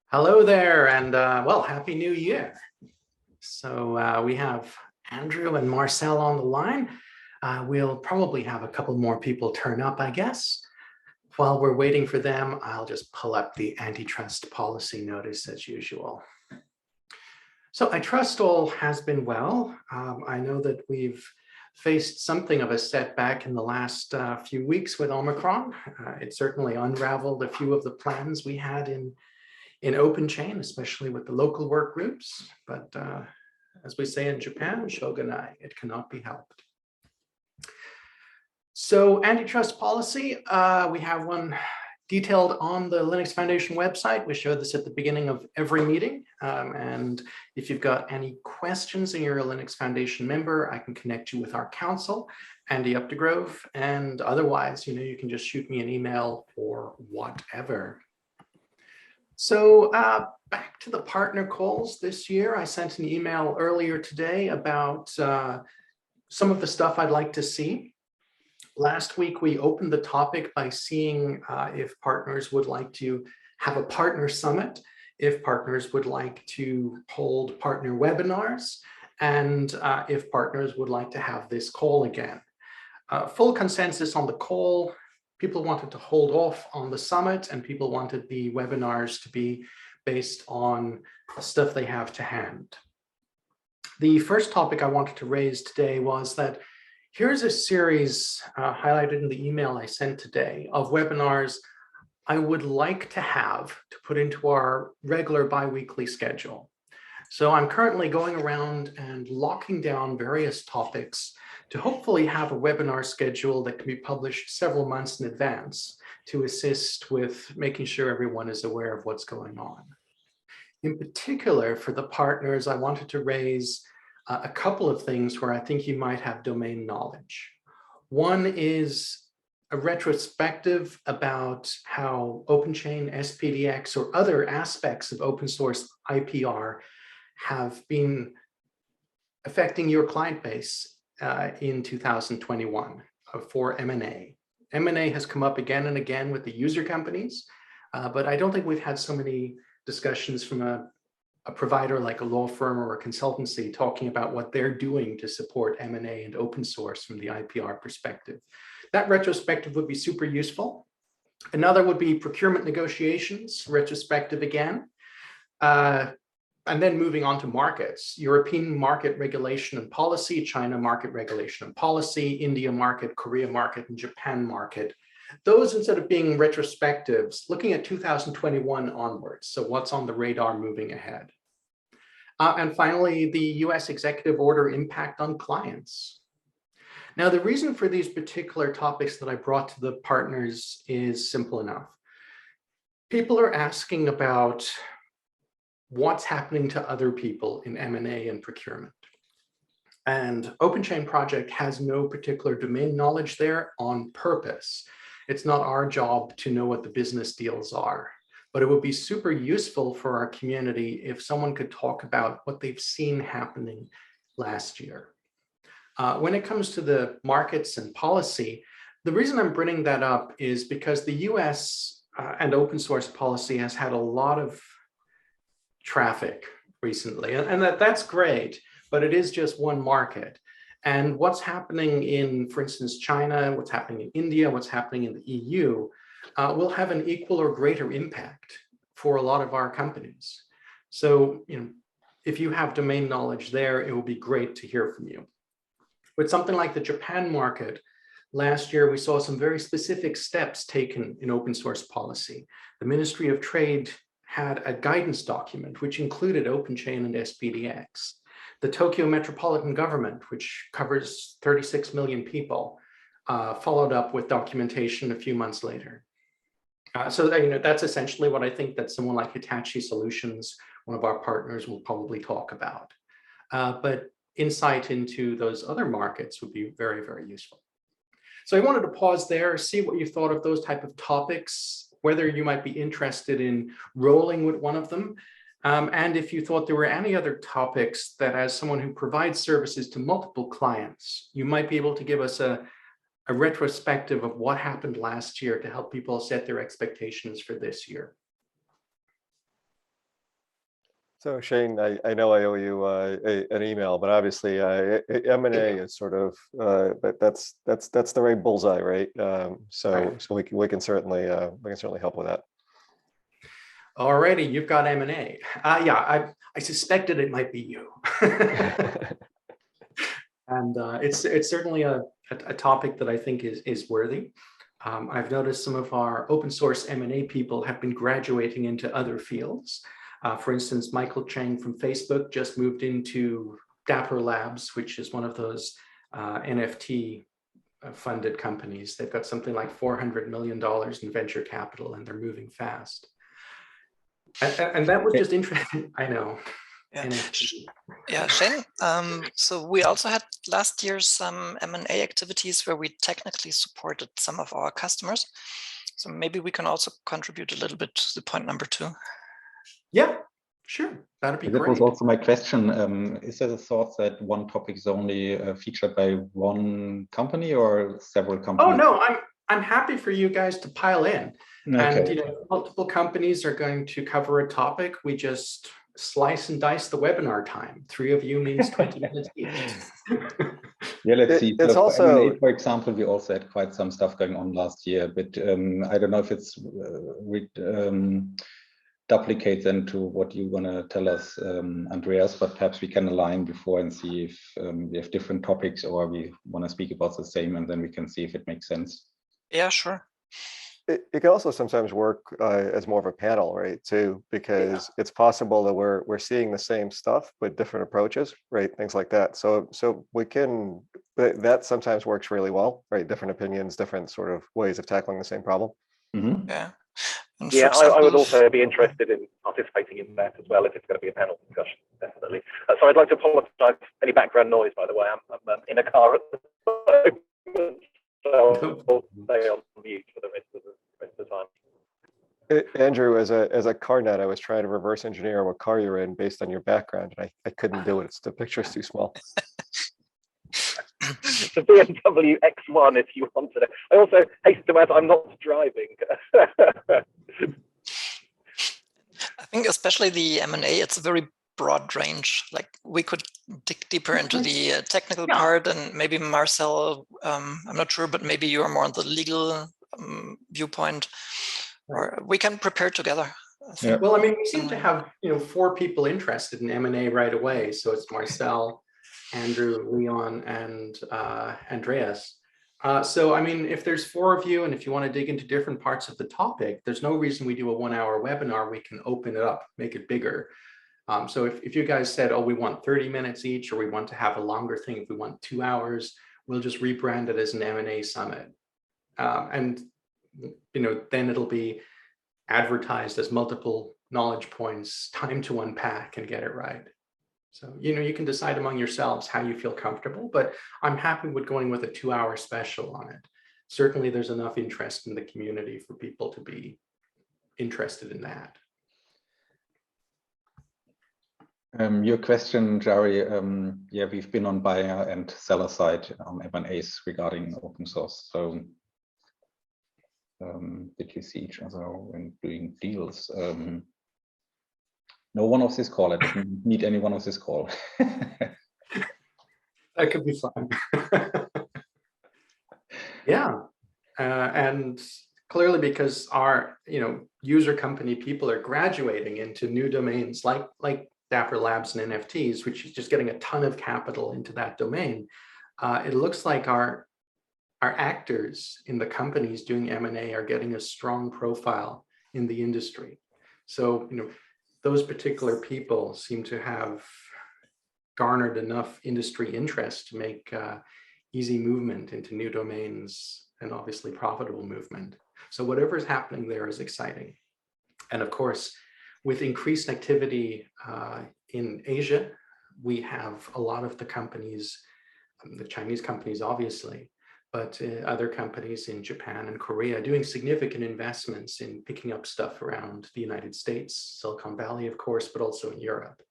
Hello there, and well, Happy New Year. So we have Andrew and Marcel on the line. We'll probably have a couple more people turn up, I guess. While we're waiting for them, I'll just pull up the antitrust policy notice as usual. So I trust all has been well. I know that we've faced something of a setback in the last few weeks with Omicron. It certainly unraveled a few of the plans we had in OpenChain, especially with the local work groups. But as we say in Japan, shogunai, it cannot be helped. So antitrust policy, we have one detailed on the Linux Foundation website. We show this at the beginning of every meeting. And if you've got any questions and you're a Linux Foundation member, I can connect you with our counsel, Andy Updegrove. And otherwise, you can just shoot me an email or whatever. So back to the partner calls this year. I sent an email earlier today about some of the stuff I'd like to see. Last week, we opened the topic by seeing if partners would like to have a partner summit, if partners would like to hold partner webinars, and if partners would like to have this call again. Full consensus on the call. People wanted to hold off on the summit, and people wanted the webinars to be based on stuff they have to hand. The first topic I wanted to raise today was that here's a series highlighted in the email I sent today of webinars I would like to have to put into our regular bi-weekly schedule. So I'm currently going around and locking down various topics to hopefully have a webinar schedule that can be published several months in advance to assist with making sure everyone is aware of what's going on. In particular, for the partners, I wanted to raise a couple of things where I think you might have domain knowledge. One is a retrospective about how OpenChain, SPDX, or other aspects of open source IPR have been affecting your client base in 2021 for M&A. M&A has come up again and again with the user companies, but I don't think we've had so many discussions from a provider like a law firm or a consultancy talking about what they're doing to support M&A and open source from the IPR perspective. That retrospective would be super useful. Another would be procurement negotiations, retrospective again. And then moving on to markets, European market regulation and policy, China market regulation and policy, India market, Korea market, and Japan market. Those, instead of being retrospectives, looking at 2021 onwards. So what's on the radar moving ahead? And finally, the US executive order impact on clients. Now, the reason for these particular topics that I brought to the partners is simple enough. People are asking about what's happening to other people in M&A and procurement. And OpenChain project has no particular domain knowledge there on purpose. It's not our job to know what the business deals are, but it would be super useful for our community if someone could talk about what they've seen happening last year. When it comes to the markets and policy, the reason I'm bringing that up is because the US and open source policy has had a lot of traffic recently, and that's great, but it is just one market. And what's happening in, for instance, China, what's happening in India, what's happening in the EU, will have an equal or greater impact for a lot of our companies. So, if you have domain knowledge there, it will be great to hear from you. With something like the Japan market, last year we saw some very specific steps taken in open source policy. The Ministry of Trade had a guidance document which included OpenChain and SPDX. The Tokyo Metropolitan Government, which covers 36 million people, followed up with documentation a few months later. So that's essentially what I think that someone like Hitachi Solutions, one of our partners, will probably talk about. But insight into those other markets would be very, very useful. So I wanted to pause there, see what you thought of those type of topics, whether you might be interested in rolling with one of them. And if you thought there were any other topics that, as someone who provides services to multiple clients, you might be able to give us a retrospective of what happened last year to help people set their expectations for this year. So Shane, I know I owe you an email, but obviously M&A is sort of that's the right bullseye, right? So we can certainly help with that. Alrighty, you've got M&A. Yeah, I suspected it might be you. And it's certainly a topic that I think is worthy. I've noticed some of our open source M&A people have been graduating into other fields. For instance, Michael Chang from Facebook just moved into Dapper Labs, which is one of those NFT funded companies. They've got something like $400 million in venture capital, and they're moving fast. And that was just interesting. I know. Yeah, yeah, Shane. So we also had last year some M&A activities where we technically supported some of our customers. So maybe we can also contribute a little bit to the point number 2. Yeah, sure. That'd be great. That was also my question. Is there a thought that one topic is only featured by one company or several companies? Oh no, I'm happy for you guys to pile in. Okay. And multiple companies are going to cover a topic. We just slice and dice the webinar time. 3 of you means 20 minutes each. Yeah, let's see. It's so also, for example, we also had quite some stuff going on last year, but I don't know if it's duplicates into what you want to tell us, Andreas, but perhaps we can align before and see if we have different topics or we want to speak about the same, and then we can see if it makes sense. Yeah, sure. it can also sometimes work as more of a panel, right? Too, because it's possible that we're seeing the same stuff but different approaches, right? Things like that. So we can, that sometimes works really well, right? Different opinions, different sort of ways of tackling the same problem. Mm-hmm. Yeah. And yeah, example, I would also be interested in participating in that as well if it's going to be a panel discussion, definitely. So I'd like to apologise for any background noise, by the way. I'm in a car at the moment, so I'll stay on mute for the rest of the time. Andrew, as a car nut, I was trying to reverse engineer what car you're in based on your background, and I couldn't do it. The picture's too small. It's a BMW X1 if you wanted it. I also hasten to add I'm not driving. I think especially the M&A, it's a very broad range. Like we could dig deeper into the technical part, and maybe Marcel, I'm not sure, but maybe you're more on the legal viewpoint, or we can prepare together. Yeah. Well, I mean, we seem to have 4 people interested in M&A right away. So it's Marcel, Andrew, Leon, and Andreas. So, I mean, if there's 4 of you, and if you want to dig into different parts of the topic, there's no reason we do a 1-hour webinar. We can open it up, make it bigger. So if you guys said, oh, we want 30 minutes each, or we want to have a longer thing, if we want 2 hours, we'll just rebrand it as an M&A summit. And, then it'll be advertised as multiple knowledge points, time to unpack and get it right. So, you can decide among yourselves how you feel comfortable, but I'm happy with going with a 2-hour special on it. Certainly there's enough interest in the community for people to be interested in that. Your question, Jerry, yeah, we've been on buyer and seller side M&As regarding open source. So did you see each other when doing deals? No one of this call. I didn't need anyone of this call. That could be fun. Yeah. And clearly because our, user company people are graduating into new domains like Dapper Labs and NFTs, which is just getting a ton of capital into that domain. It looks like our actors in the companies doing M&A are getting a strong profile in the industry. So, those particular people seem to have garnered enough industry interest to make easy movement into new domains and obviously profitable movement. So whatever is happening there is exciting. And of course, with increased activity in Asia, we have a lot of the companies, the Chinese companies, obviously, but other companies in Japan and Korea doing significant investments in picking up stuff around the United States, Silicon Valley, of course, but also in Europe.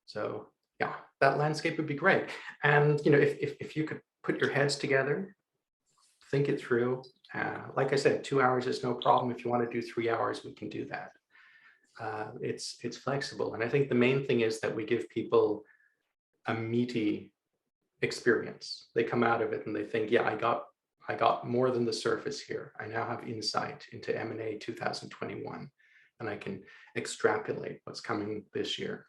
So yeah, that landscape would be great. And if you could put your heads together, think it through. Like I said, 2 hours is no problem. If you want to do 3 hours, we can do that. It's flexible. And I think the main thing is that we give people a meaty experience. They come out of it and they think, yeah, I got more than the surface here. I now have insight into M&A 2021, and I can extrapolate what's coming this year.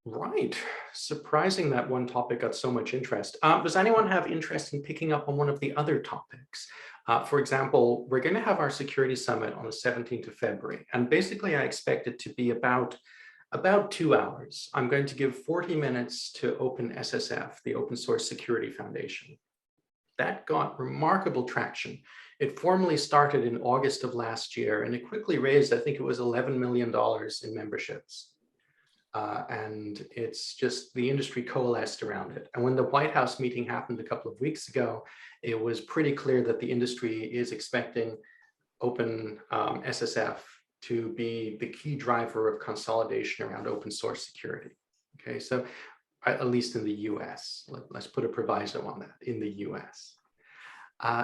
Right. Surprising that one topic got so much interest. Does anyone have interest in picking up on one of the other topics? For example, we're going to have our security summit on the 17th of February, and basically I expect it to be about 2 hours. I'm going to give 40 minutes to OpenSSF, the Open Source Security Foundation. That got remarkable traction. It formally started in August of last year, and it quickly raised, I think it was $11 million in memberships. And it's just the industry coalesced around it. And when the White House meeting happened a couple of weeks ago, it was pretty clear that the industry is expecting OpenSSF to be the key driver of consolidation around open source security. Okay, so at least in the US, let's put a proviso on that, in the US.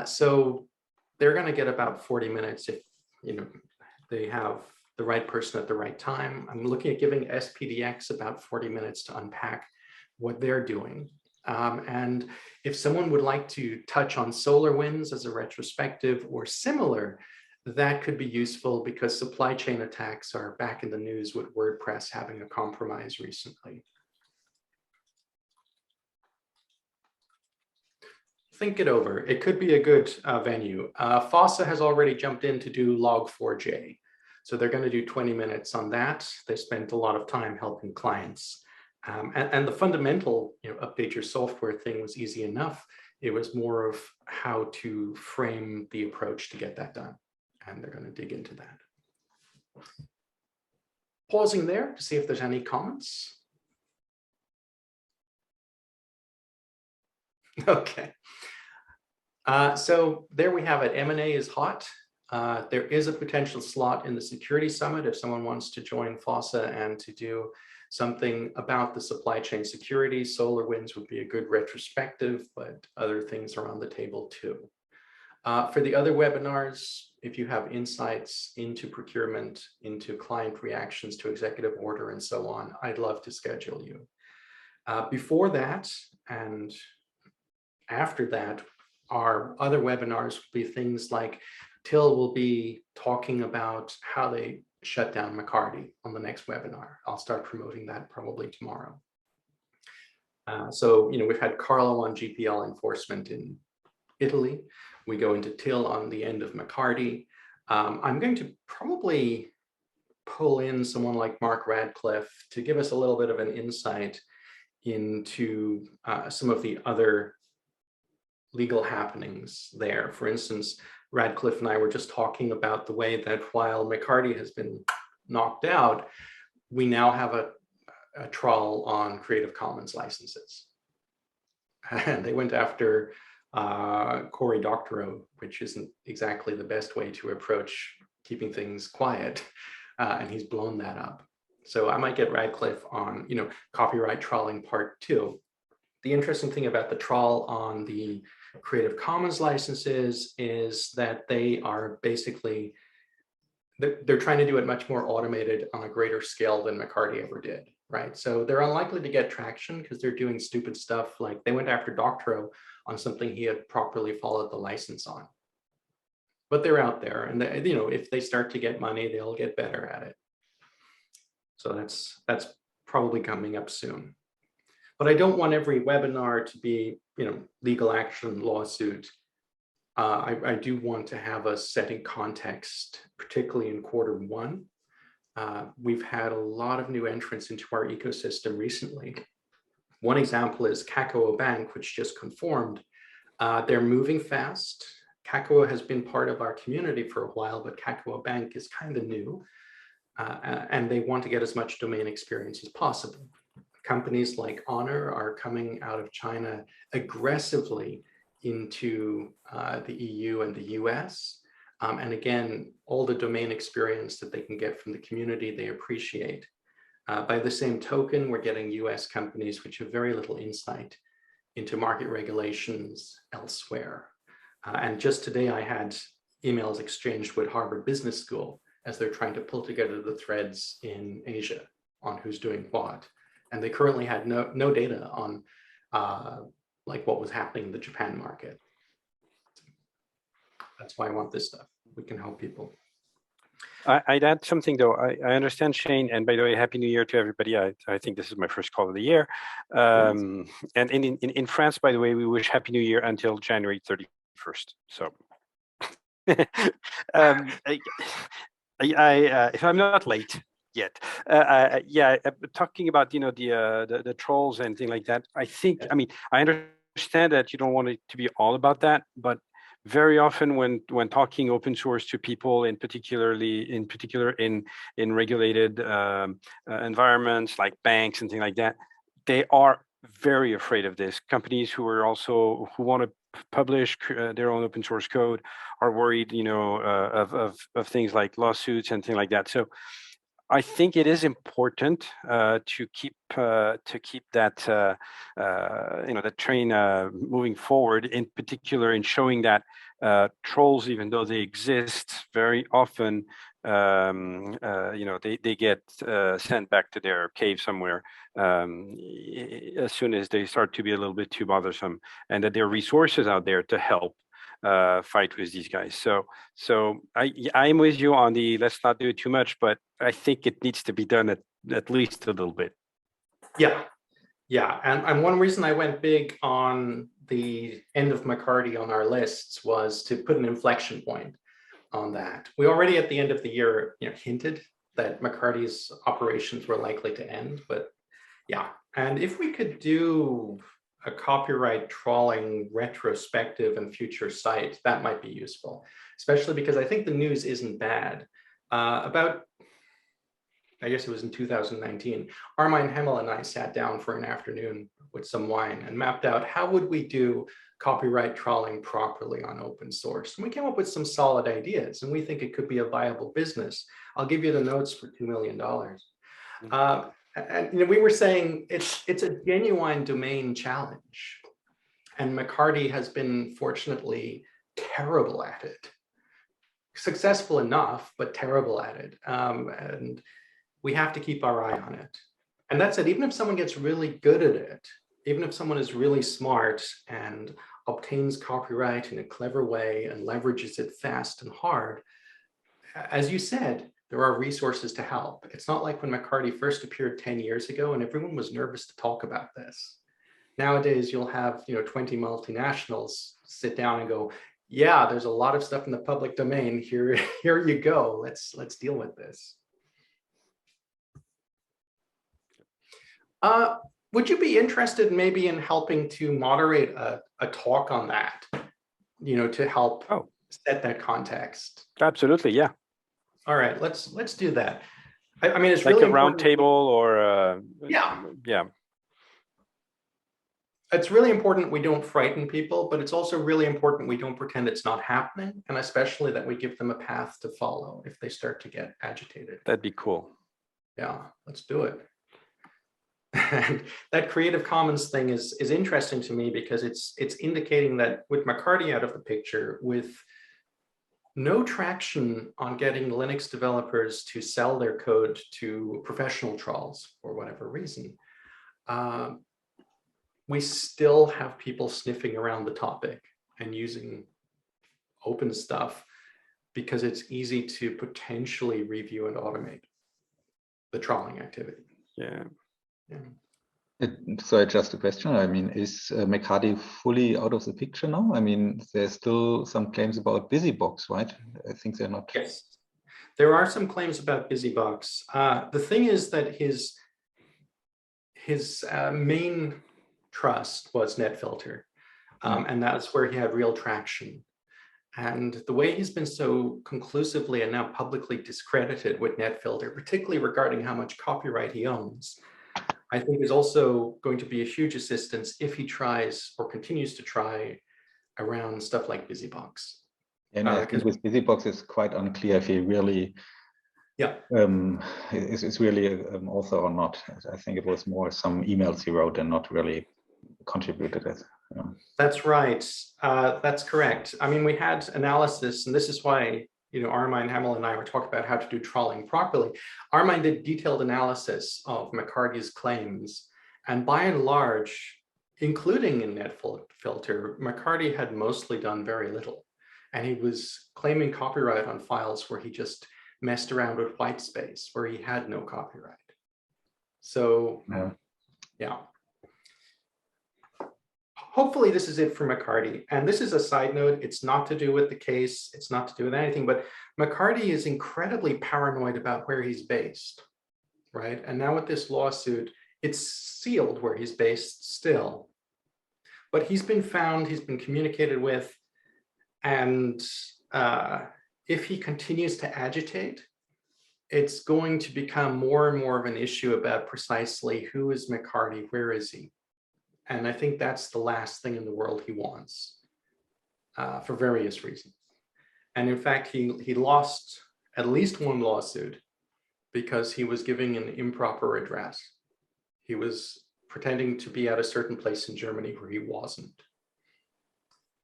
So they're going to get about 40 minutes if they have the right person at the right time. I'm looking at giving SPDX about 40 minutes to unpack what they're doing. And if someone would like to touch on SolarWinds as a retrospective or similar, that could be useful because supply chain attacks are back in the news with WordPress having a compromise recently. Think it over. It could be a good venue. FOSSA has already jumped in to do Log4j. So they're going to do 20 minutes on that. They spent a lot of time helping clients. And the fundamental, update your software thing was easy enough. It was more of how to frame the approach to get that done. And they're going to dig into that. Pausing there to see if there's any comments. Okay. So there we have it. M&A is hot. There is a potential slot in the security summit if someone wants to join FOSSA and to do something about the supply chain security. SolarWinds would be a good retrospective, but other things are on the table too. For the other webinars, if you have insights into procurement, into client reactions to executive order and so on, I'd love to schedule you. Before that and after that, our other webinars will be things like Till will be talking about how they shut down McCarty on the next webinar. I'll start promoting that probably tomorrow. So, we've had Carlo on GPL enforcement in Italy. We go into Till on the end of McCarty. I'm going to probably pull in someone like Mark Radcliffe to give us a little bit of an insight into some of the other legal happenings there. For instance, Radcliffe and I were just talking about the way that while McCarty has been knocked out, we now have a trawl on Creative Commons licenses. And they went after Cory Doctorow, which isn't exactly the best way to approach keeping things quiet. And he's blown that up. So I might get Radcliffe on, copyright trawling part 2. The interesting thing about the trawl on the Creative Commons licenses is that they are basically, they're trying to do it much more automated on a greater scale than McCarty ever did, right? So they're unlikely to get traction because they're doing stupid stuff like they went after Doctorow on something he had properly followed the license on. But they're out there, and they, if they start to get money, they'll get better at it. So that's probably coming up soon. But I don't want every webinar to be, legal action, lawsuit. I do want to have us setting context, particularly in Q1. We've had a lot of new entrants into our ecosystem recently. One example is Kakao Bank, which just conformed. They're moving fast. Kakao has been part of our community for a while, but Kakao Bank is kind of new. And they want to get as much domain experience as possible. Companies like Honor are coming out of China aggressively into the EU and the US. And again, all the domain experience that they can get from the community, they appreciate. By the same token, we're getting US companies which have very little insight into market regulations elsewhere. And just today I had emails exchanged with Harvard Business School as they're trying to pull together the threads in Asia on who's doing what. And they currently had no data on like what was happening in the Japan market. That's why I want this stuff. We can help people. I'd add something though. I understand, Shane, and by the way, Happy New Year to everybody. I think this is my first call of the year. And in France, by the way, we wish Happy New Year until January 31st. So if I'm not late yet, yeah, talking about, you know, the trolls and things like that. I think, I mean, I understand that you don't want it to be all about that, but very often when talking open source to people, in particular in regulated environments like banks and things like that, they are very afraid of this. Companies who want to publish their own open source code are worried, you know, of things like lawsuits and things like that. So I think it is important to keep that you know, the train moving forward. In particular, in showing that trolls, even though they exist, very often you know, they get sent back to their cave somewhere as soon as they start to be a little bit too bothersome, and that there are resources out there to help fight with these guys. So I'm with you on the let's not do it too much, but I think it needs to be done at least a little bit. Yeah, and one reason I went big on the end of McCarty on our lists was to put an inflection point on that. We already at the end of the year, you know, hinted that McCarty's operations were likely to end, but yeah, and if we could do a copyright trawling retrospective and future site, that might be useful, especially because I think the news isn't bad. About, I guess it was in 2019, Armine Hemmel and I sat down for an afternoon with some wine and mapped out how would we do copyright trawling properly on open source. And we came up with some solid ideas, and we think it could be a viable business. I'll give you the notes for $2 million. And you know, we were saying it's a genuine domain challenge, and McCarty has been fortunately terrible at it. Successful enough, but terrible at it. And we have to keep our eye on it. And that's it. Even if someone gets really good at it, even if someone is really smart and obtains copyright in a clever way and leverages it fast and hard, as you said, there are resources to help. It's not like when McCarty first appeared 10 years ago and everyone was nervous to talk about this. Nowadays, you'll have 20 multinationals sit down and go, yeah, there's a lot of stuff in the public domain. Here you go. Let's deal with this. Would you be interested maybe in helping to moderate a talk on that, to help set that context? Absolutely, yeah. All right, let's do that. I mean, it's like really a round table or yeah. It's really important we don't frighten people, but it's also really important we don't pretend it's not happening, and especially that we give them a path to follow if they start to get agitated. That'd be cool. Yeah, let's do it. And that Creative Commons thing is interesting to me because it's indicating that with McCarty out of the picture, with no traction on getting Linux developers to sell their code to professional trolls for whatever reason, we still have people sniffing around the topic and using open stuff because it's easy to potentially review and automate the trawling activity. Yeah. So just a question. I mean, is McCarty fully out of the picture now? I mean, there's still some claims about Busybox, right? I think they're not. Yes, there are some claims about Busybox. The thing is that his main trust was NetFilter, and that's where he had real traction. And the way he's been so conclusively and now publicly discredited with NetFilter, particularly regarding how much copyright he owns, I think is also going to be a huge assistance if he tries or continues to try around stuff like Busybox. And I think with Busybox, it's quite unclear if he really is really an author or not. I think it was more some emails he wrote and not really contributed That's right. That's correct. I mean, we had analysis, and this is why, Armine, Hamel, and I were talking about how to do trawling properly. Armine did detailed analysis of McCarty's claims, and by and large, including in NetFilter, McCarty had mostly done very little. And he was claiming copyright on files where he just messed around with white space, where he had no copyright. So, yeah. Hopefully this is it for McCarty. And this is a side note. It's not to do with the case. It's not to do with anything, but McCarty is incredibly paranoid about where he's based, right? And now with this lawsuit, it's sealed where he's based still. But he's been found, he's been communicated with, and if he continues to agitate, it's going to become more and more of an issue about precisely who is McCarty, where is he? And I think that's the last thing in the world he wants for various reasons. And in fact, he lost at least one lawsuit because he was giving an improper address. He was pretending to be at a certain place in Germany where he wasn't.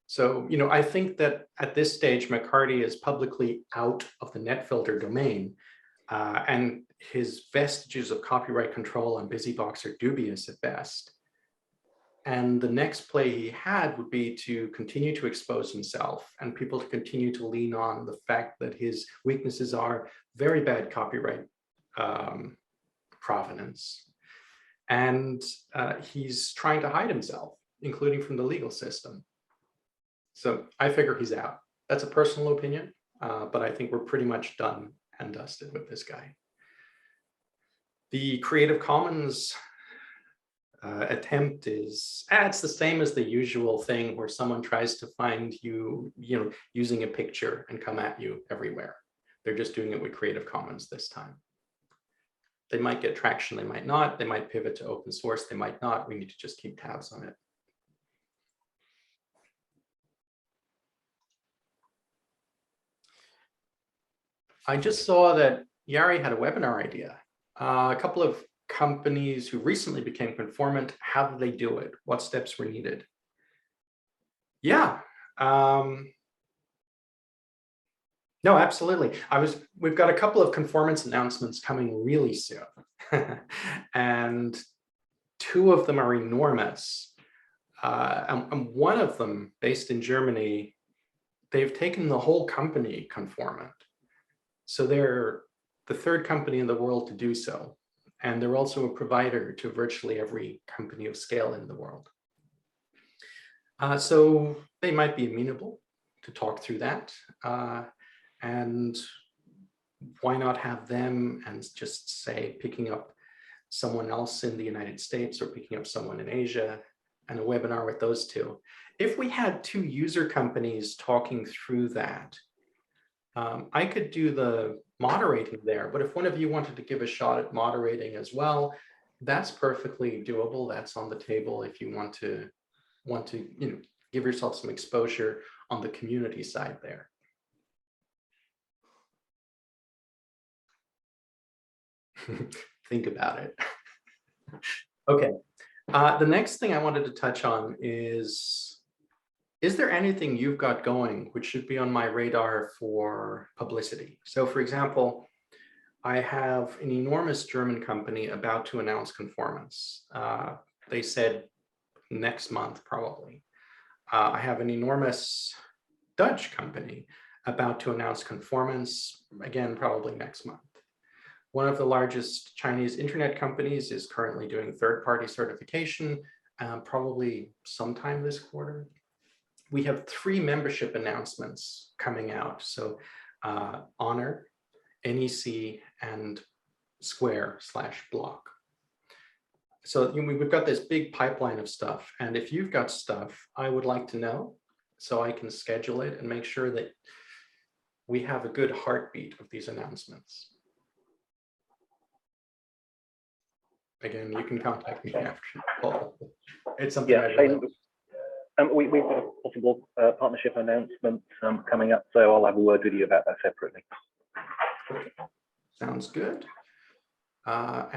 So, I think that at this stage, McCarty is publicly out of the NetFilter domain, and his vestiges of copyright control on Busybox are dubious at best. And the next play he had would be to continue to expose himself and people to continue to lean on the fact that his weaknesses are very bad copyright provenance. And he's trying to hide himself, including from the legal system. So I figure he's out. That's a personal opinion, but I think we're pretty much done and dusted with this guy. The Creative Commons attempt is, it's the same as the usual thing where someone tries to find you, using a picture and come at you everywhere. They're just doing it with Creative Commons this time. They might get traction, they might not. They might pivot to open source, they might not. We need to just keep tabs on it. I just saw that Yari had a webinar idea. A couple of companies who recently became conformant, how did they do it? What steps were needed? Yeah. No, absolutely. We've got a couple of conformance announcements coming really soon. And two of them are enormous. And one of them, based in Germany, they've taken the whole company conformant. So they're the third company in the world to do so. And they're also a provider to virtually every company of scale in the world. So they might be amenable to talk through that. And why not have them and just say, picking up someone else in the United States or picking up someone in Asia and a webinar with those two. If we had two user companies talking through that, I could do the moderating there, but if one of you wanted to give a shot at moderating as well, that's perfectly doable. That's on the table if you want to give yourself some exposure on the community side there. Think about it. Okay. The next thing I wanted to touch on is there anything you've got going which should be on my radar for publicity? So for example, I have an enormous German company about to announce conformance. They said next month, probably. I have an enormous Dutch company about to announce conformance, again, probably next month. One of the largest Chinese internet companies is currently doing third-party certification, probably sometime this quarter. We have 3 membership announcements coming out. So Honor, NEC, and Square/Block. So we've got this big pipeline of stuff. And if you've got stuff, I would like to know so I can schedule it and make sure that we have a good heartbeat of these announcements. Again, you can contact me after the call. It's something I really we've got a possible partnership announcement coming up, so I'll have a word with you about that separately. Okay. Sounds good. At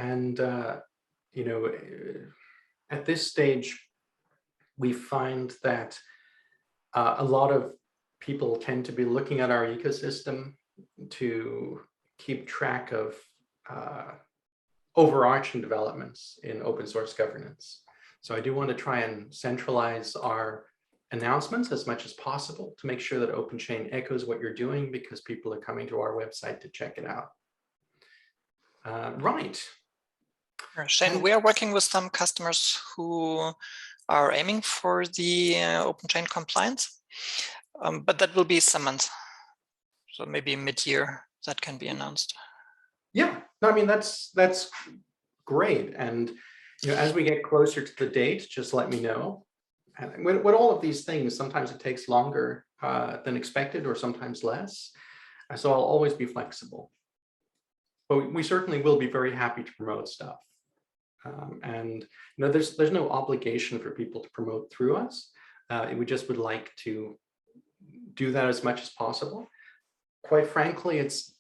this stage, we find that a lot of people tend to be looking at our ecosystem to keep track of overarching developments in open source governance. So I do want to try and centralize our announcements as much as possible to make sure that OpenChain echoes what you're doing, because people are coming to our website to check it out. Right. Shane, we are working with some customers who are aiming for the OpenChain compliance, but that will be some months. So maybe mid-year that can be announced. Yeah, no, I mean, that's great. And as we get closer to the date, just let me know. And with all of these things, sometimes it takes longer than expected, or sometimes less. So I'll always be flexible. But we certainly will be very happy to promote stuff. And there's no obligation for people to promote through us. We just would like to do that as much as possible. Quite frankly, it's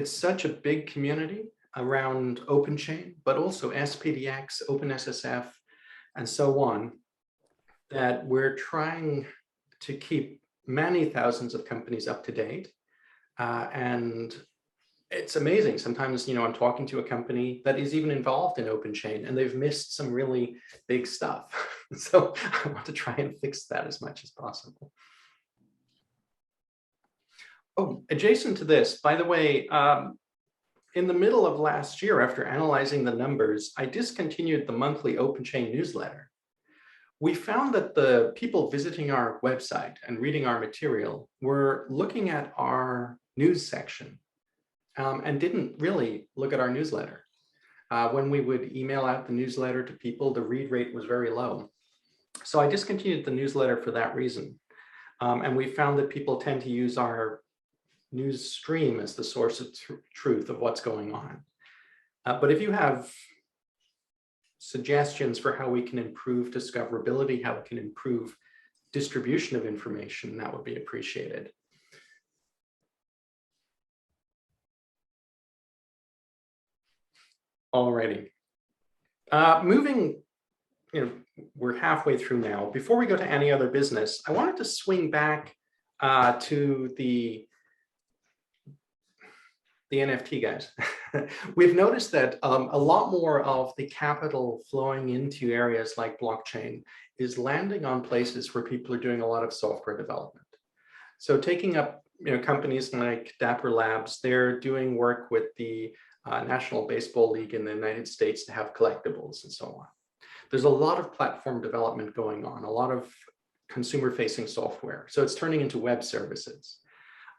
such a big community around OpenChain, but also SPDX, OpenSSF, and so on, that we're trying to keep many thousands of companies up to date. And it's amazing. Sometimes, I'm talking to a company that is even involved in OpenChain and they've missed some really big stuff. So I want to try and fix that as much as possible. Oh, adjacent to this, by the way, in the middle of last year, after analyzing the numbers, I discontinued the monthly OpenChain newsletter. We found that the people visiting our website and reading our material were looking at our news section and didn't really look at our newsletter. When we would email out the newsletter to people, the read rate was very low. So I discontinued the newsletter for that reason. And we found that people tend to use our news stream as the source of truth of what's going on. But if you have suggestions for how we can improve discoverability, how we can improve distribution of information, that would be appreciated. Alrighty. Moving, we're halfway through now. Before we go to any other business, I wanted to swing back to the NFT guys. We've noticed that a lot more of the capital flowing into areas like blockchain is landing on places where people are doing a lot of software development. So taking up, companies like Dapper Labs, they're doing work with the National Baseball League in the United States to have collectibles and so on. There's a lot of platform development going on, a lot of consumer-facing software. So it's turning into web services.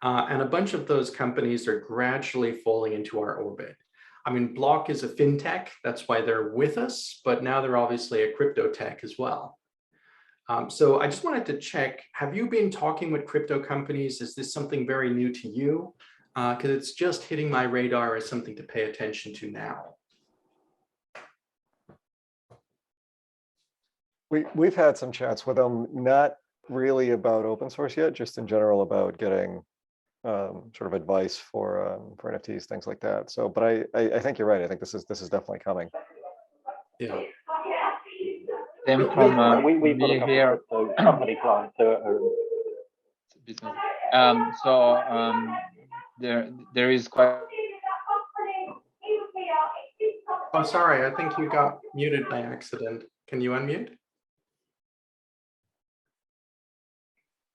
And a bunch of those companies are gradually falling into our orbit. I mean, Block is a fintech, that's why they're with us, but now they're obviously a crypto tech as well. So I just wanted to check, have you been talking with crypto companies? Is this something very new to you? Because it's just hitting my radar as something to pay attention to now. We've had some chats with them, not really about open source yet, just in general about getting sort of advice for NFTs, things like that. So, but I think you're right. I think this is definitely coming. Yeah. Them from we've got a couple here. of company clients who are Business. There is quite. Oh, sorry. I think you got muted by accident. Can you unmute?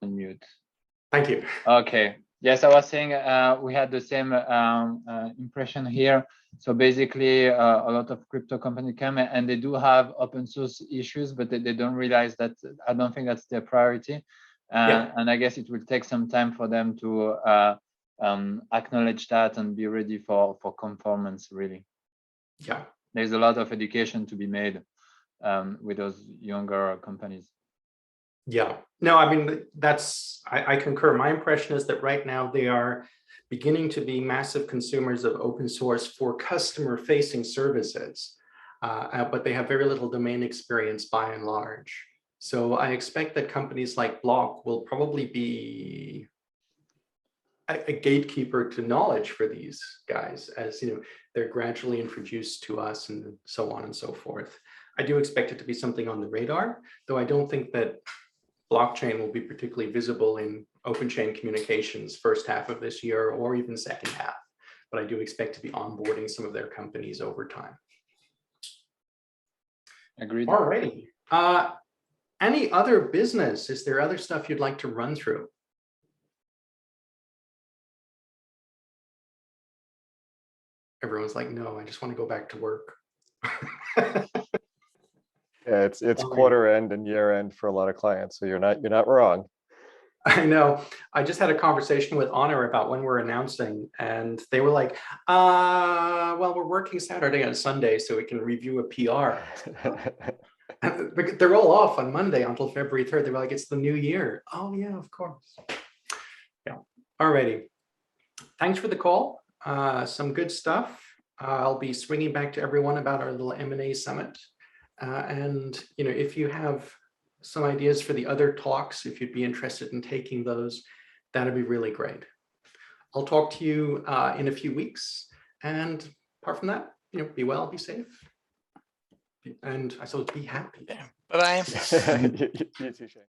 Unmute. Thank you. Okay. Yes, I was saying we had the same impression here. So basically, a lot of crypto companies come and they do have open source issues, but they don't realize that. I don't think that's their priority. And I guess it will take some time for them to acknowledge that and be ready for conformance, really. Yeah. There's a lot of education to be made with those younger companies. Yeah, no, I mean, I concur. My impression is that right now they are beginning to be massive consumers of open source for customer facing services, but they have very little domain experience by and large. So I expect that companies like Block will probably be a gatekeeper to knowledge for these guys, as they're gradually introduced to us and so on and so forth. I do expect it to be something on the radar, though I don't think that blockchain will be particularly visible in OpenChain communications first half of this year or even second half. But I do expect to be onboarding some of their companies over time. Agreed. All righty. Any other business? Is there other stuff you'd like to run through? Everyone's like, no, I just want to go back to work. Yeah, it's quarter end and year end for a lot of clients, so you're not wrong. I know. I just had a conversation with Honor about when we're announcing, and they were like, well, we're working Saturday and Sunday, so we can review a PR. They're all off on Monday until February 3rd. They were like, it's the new year. Oh, yeah, of course. Yeah. Alrighty. Thanks for the call. Some good stuff. I'll be swinging back to everyone about our little M&A summit. And, you know, if you have some ideas for the other talks, if you'd be interested in taking those, that'd be really great. I'll talk to you in a few weeks. And apart from that, you know, be well, be safe. And I suppose be happy. Bye-bye. You too, Shane.